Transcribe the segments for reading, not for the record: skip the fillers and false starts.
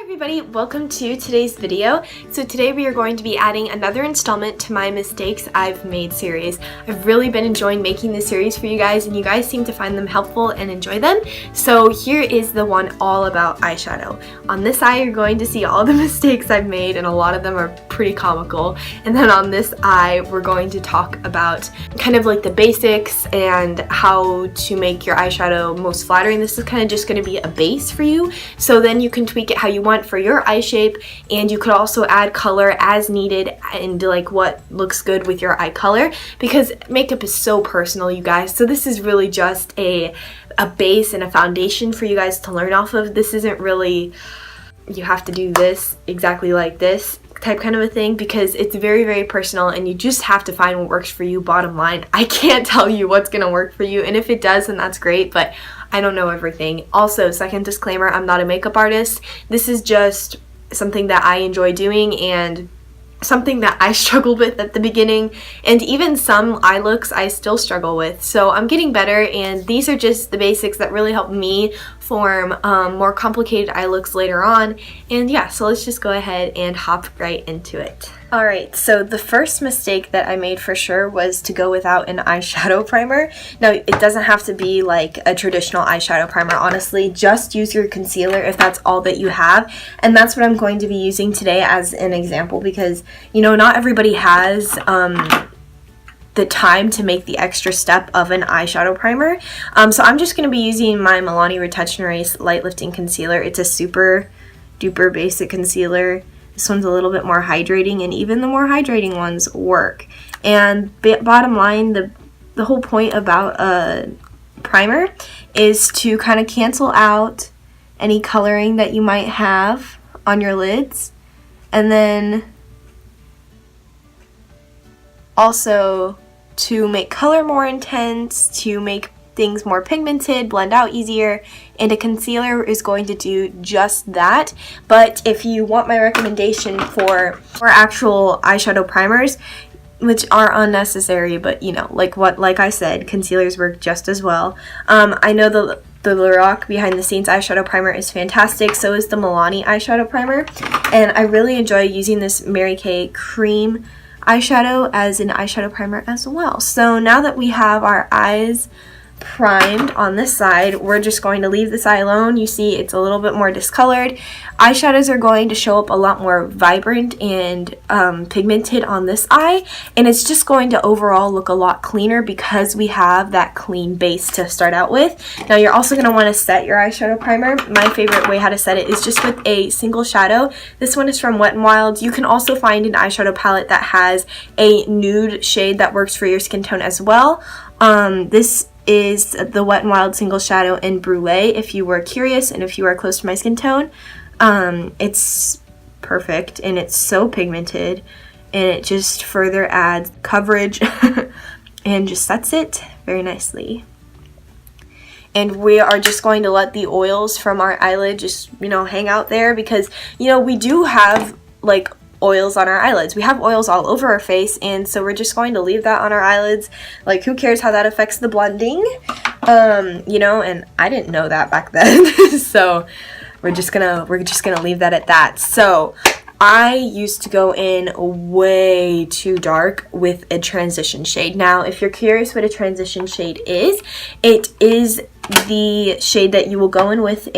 Everybody, welcome to today's video. So today we are going to be adding another installment to my mistakes I've made series. I've really been enjoying making this series for you guys, and you guys seem to find them helpful and enjoy them. So here is the one all about eyeshadow. On this eye you're going to see all the mistakes I've made, and a lot of them are pretty comical. And then on this eye we're going to talk about kind of like the basics and how to make your eyeshadow most flattering. This is kind of just going to be a base for you, so then you can tweak it how you want for your eye shape, and you could also add color as needed and like what looks good with your eye color, because makeup is so personal, you guys. So this is really just a base and a foundation for you guys to learn off of. This isn't really you have to do this exactly like this type kind of a thing, because it's very, very personal and you just have to find what works for you. Bottom line, I can't tell you what's gonna work for you, and if it does then that's great, but I don't know everything. Also, second disclaimer, I'm not a makeup artist. This is just something that I enjoy doing and something that I struggled with at the beginning, and even some eye looks I still struggle with. So I'm getting better, and these are just the basics that really help me form more complicated eye looks later on. And yeah, so let's just go ahead and hop right into it. Alright, so the first mistake that I made for sure was to go without an eyeshadow primer. Now, it doesn't have to be like a traditional eyeshadow primer, honestly. Just use your concealer if that's all that you have. And that's what I'm going to be using today as an example, because, you know, not everybody has the time to make the extra step of an eyeshadow primer. So I'm just going to be using my Milani Retouch and Erase Light Lifting Concealer. It's a super duper basic concealer. This one's a little bit more hydrating, and even the more hydrating ones work. And bottom line, the whole point about a primer is to kind of cancel out any coloring that you might have on your lids, and then also to make color more intense, to make things more pigmented, blend out easier, and a concealer is going to do just that. But if you want my recommendation for actual eyeshadow primers, which are unnecessary, but you know, like I said, concealers work just as well. I know the Lorac Behind the Scenes eyeshadow primer is fantastic, so is the Milani eyeshadow primer, and I really enjoy using this Mary Kay cream eyeshadow as an eyeshadow primer as well. So now that we have our eyes primed on this side, we're just going to leave this eye alone. You see it's a little bit more discolored. Eyeshadows are going to show up a lot more vibrant and pigmented on this eye, and it's just going to overall look a lot cleaner because we have that clean base to start out with. Now you're also going to want to set your eyeshadow primer. My favorite way how to set it is just with a single shadow. This one is from Wet n Wild. You can also find an eyeshadow palette that has a nude shade that works for your skin tone as well. This is the Wet n Wild Single Shadow in Brulee, if you were curious and if you are close to my skin tone. It's perfect, and it's so pigmented, and it just further adds coverage and just sets it very nicely. And we are just going to let the oils from our eyelid just, you know, hang out there, because, you know, we do have like oils on our eyelids. We have oils all over our face, and so we're just going to leave that on our eyelids. Like, who cares how that affects the blending? You know, and I didn't know that back then. So we're just gonna leave that at that. So I used to go in way too dark with a transition shade. Now, if you're curious what a transition shade is, it is the shade that you will go in with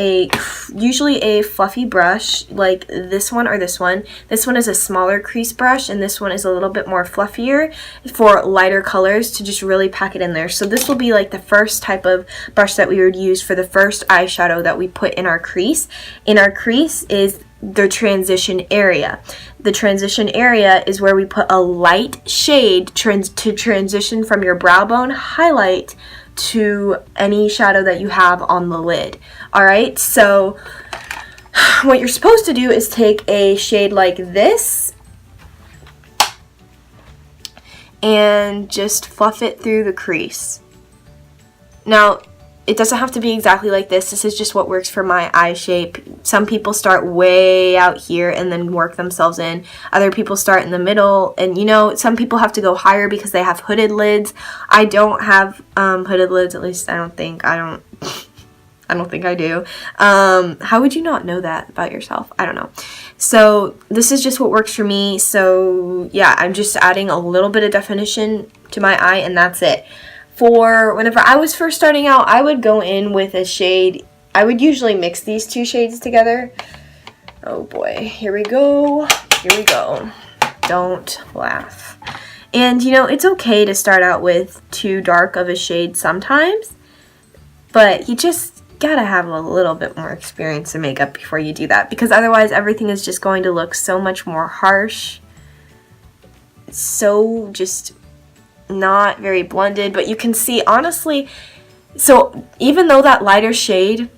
usually a fluffy brush like this one or this one. This one is a smaller crease brush, and this one is a little bit more fluffier for lighter colors to just really pack it in there. So this will be like the first type of brush that we would use for the first eyeshadow that we put in our crease. In our crease is the transition area. The transition area is where we put a light shade to transition from your brow bone highlight to any shadow that you have on the lid. Alright, so what you're supposed to do is take a shade like this and just fluff it through the crease. Now, it doesn't have to be exactly like this. This is just what works for my eye shape. Some people start way out here and then work themselves in. Other people start in the middle, and you know, some people have to go higher because they have hooded lids. I don't have hooded lids, at least I don't think. I don't think I do. How would you not know that about yourself? I don't know. So this is just what works for me. So yeah, I'm just adding a little bit of definition to my eye, and that's it. For whenever I was first starting out, I would go in with a shade. I would usually mix these two shades together. Oh boy, here we go. Here we go. Don't laugh. And you know, it's okay to start out with too dark of a shade sometimes, but you just gotta have a little bit more experience in makeup before you do that, because otherwise everything is just going to look so much more harsh, so just not very blended. But you can see, honestly, so even though that lighter shade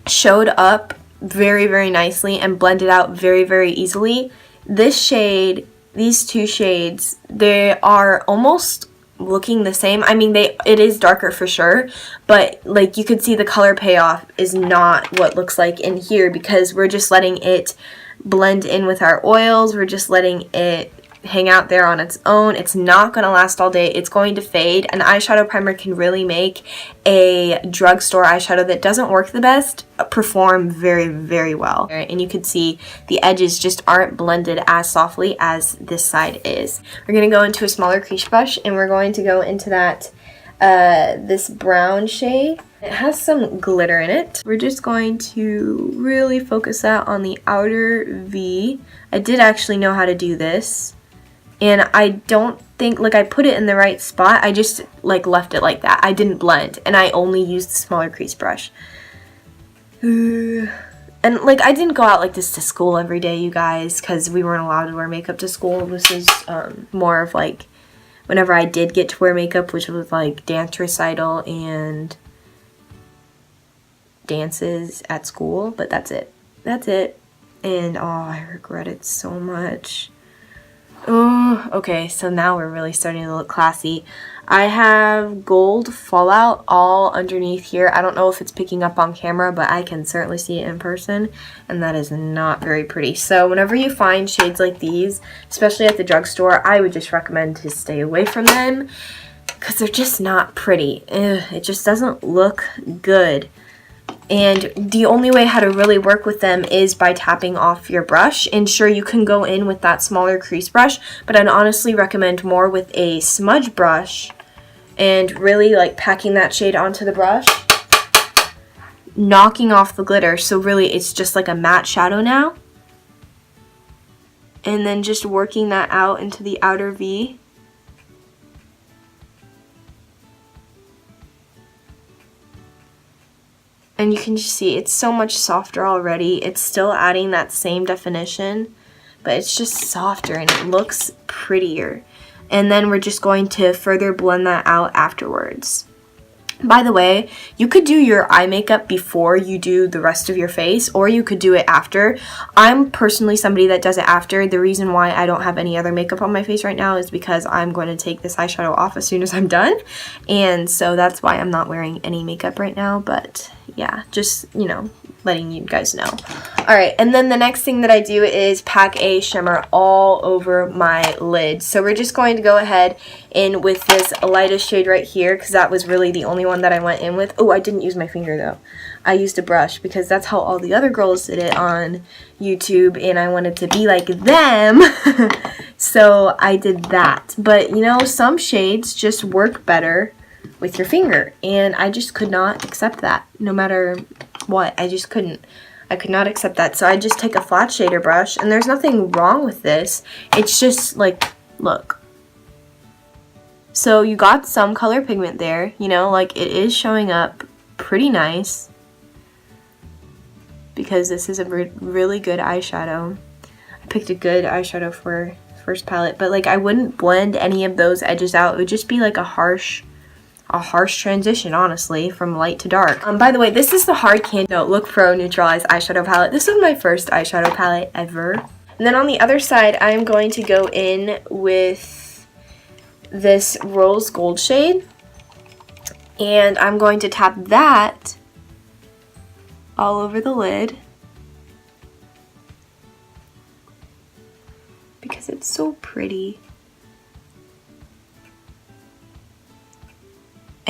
showed up very, very nicely and blended out very, very easily, this shade, these two shades, they are almost looking the same. I mean, it is darker for sure, but like you could see the color payoff is not what looks like in here, because we're just letting it blend in with our oils. We're just letting it hang out there on its own. It's not going to last all day. It's going to fade. An eyeshadow primer can really make a drugstore eyeshadow that doesn't work the best perform very, very well. And you can see the edges just aren't blended as softly as this side is. We're going to go into a smaller crease brush, and we're going to go into that this brown shade. It has some glitter in it. We're just going to really focus that on the outer V. I did actually know how to do this, and I don't think, like, I put it in the right spot. I just like left it like that. I didn't blend, and I only used the smaller crease brush. And like, I didn't go out like this to school every day, you guys, because we weren't allowed to wear makeup to school. This is more of like whenever I did get to wear makeup, which was like dance recital and dances at school. But that's it. That's it. And oh, I regret it so much. Oh, okay, so now we're really starting to look classy. I have gold fallout all underneath here. I don't know if it's picking up on camera, but I can certainly see it in person, and that is not very pretty. So whenever you find shades like these, especially at the drugstore, I would just recommend to stay away from them, because they're just not pretty. It just doesn't look good. And the only way how to really work with them is by tapping off your brush. And sure, you can go in with that smaller crease brush, but I'd honestly recommend more with a smudge brush and really like packing that shade onto the brush, knocking off the glitter. So really it's just like a matte shadow now. And then just working that out into the outer V. And you can just see it's so much softer already. It's still adding that same definition, but it's just softer and it looks prettier. And then we're just going to further blend that out afterwards. By the way, you could do your eye makeup before you do the rest of your face, or you could do it after. I'm personally somebody that does it after. The reason why I don't have any other makeup on my face right now is because I'm going to take this eyeshadow off as soon as I'm done. And so that's why I'm not wearing any makeup right now, but yeah, just, you know, letting you guys know. Alright, and then the next thing that I do is pack a shimmer all over my lid. So we're just going to go ahead in with this lightest shade right here, because that was really the only one that I went in with. Oh, I didn't use my finger though. I used a brush because that's how all the other girls did it on YouTube, and I wanted to be like them. So I did that. But you know, some shades just work better with your finger, and I just could not accept that. No matter what, I just couldn't. I could not accept that. So I just take a flat shader brush, and there's nothing wrong with this. It's just like, look. So you got some color pigment there, you know, like it is showing up pretty nice, because this is a really good eyeshadow. I picked a good eyeshadow for first palette, but like I wouldn't blend any of those edges out. It would just be like a harsh transition, honestly, from light to dark. By the way, this is the Hard Candy Look Pro Neutralized Eyeshadow Palette. This is my first eyeshadow palette ever. And then on the other side, I'm going to go in with this Rose Gold shade, and I'm going to tap that all over the lid because it's so pretty.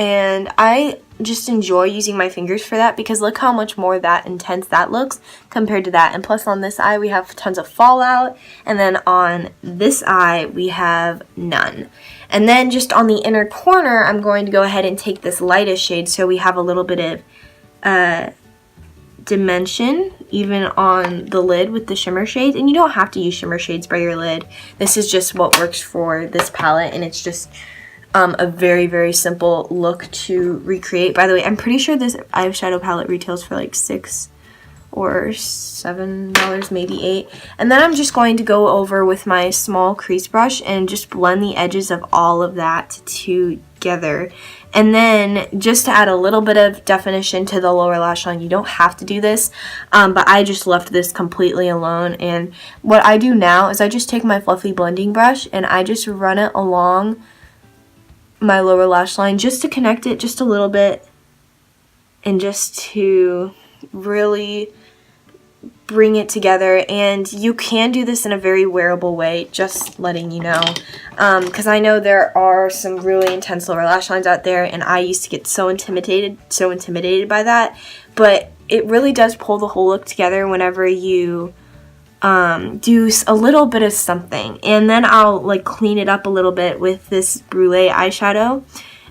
and I just enjoy using my fingers for that because look how much more that intense that looks compared to that. And plus on this eye we have tons of fallout, and then on this eye we have none. And then just on the inner corner I'm going to go ahead and take this lightest shade so we have a little bit of dimension even on the lid with the shimmer shades. And you don't have to use shimmer shades by your lid. This is just what works for this palette, and it's just a very, very simple look to recreate. By the way, I'm pretty sure this eyeshadow palette retails for like $6 or $7, maybe $8. And then I'm just going to go over with my small crease brush and just blend the edges of all of that together. And then just to add a little bit of definition to the lower lash line, you don't have to do this, but I just left this completely alone. And what I do now is I just take my fluffy blending brush and I just run it along my lower lash line just to connect it just a little bit and just to really bring it together. And you can do this in a very wearable way, just letting you know, because I know there are some really intense lower lash lines out there, and I used to get so intimidated by that, but it really does pull the whole look together whenever you do a little bit of something. And then I'll like clean it up a little bit with this Brulee eyeshadow.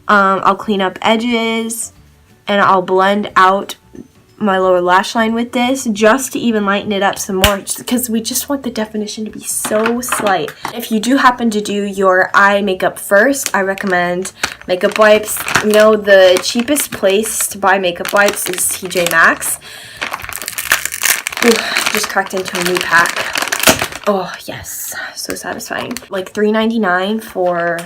I'll clean up edges and I'll blend out my lower lash line with this just to even lighten it up some more, because we just want the definition to be so slight. If you do happen to do your eye makeup first, I recommend makeup wipes. You know, the cheapest place to buy makeup wipes is TJ Maxx. Ooh, just cracked into a new pack. Oh yes, so satisfying. Like $3.99 for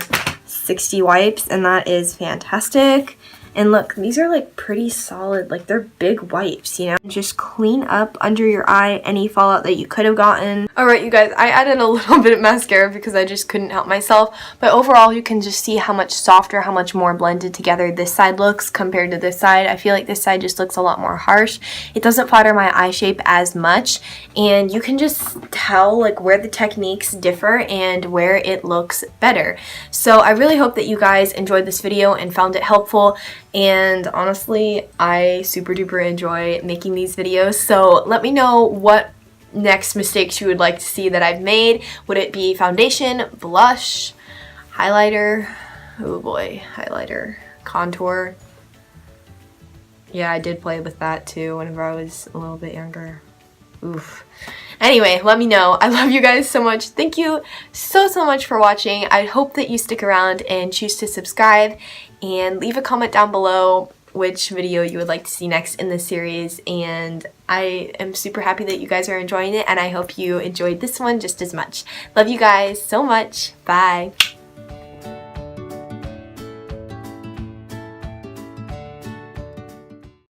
60 wipes, and that is fantastic. And look, these are like pretty solid, like they're big wipes, you know? Just clean up under your eye any fallout that you could have gotten. Alright you guys, I added a little bit of mascara because I just couldn't help myself. But overall you can just see how much softer, how much more blended together this side looks compared to this side. I feel like this side just looks a lot more harsh. It doesn't flatter my eye shape as much. And you can just tell like where the techniques differ and where it looks better. So I really hope that you guys enjoyed this video and found it helpful. And honestly, I super duper enjoy making these videos. So let me know what next mistakes you would like to see that I've made. Would it be foundation, blush, highlighter? Oh boy, highlighter, contour. Yeah, I did play with that too whenever I was a little bit younger. Oof. Anyway, let me know. I love you guys so much. Thank you so much for watching. I hope that you stick around and choose to subscribe and leave a comment down below which video you would like to see next in this series. And I am super happy that you guys are enjoying it, and I hope you enjoyed this one just as much. Love you guys so much. Bye.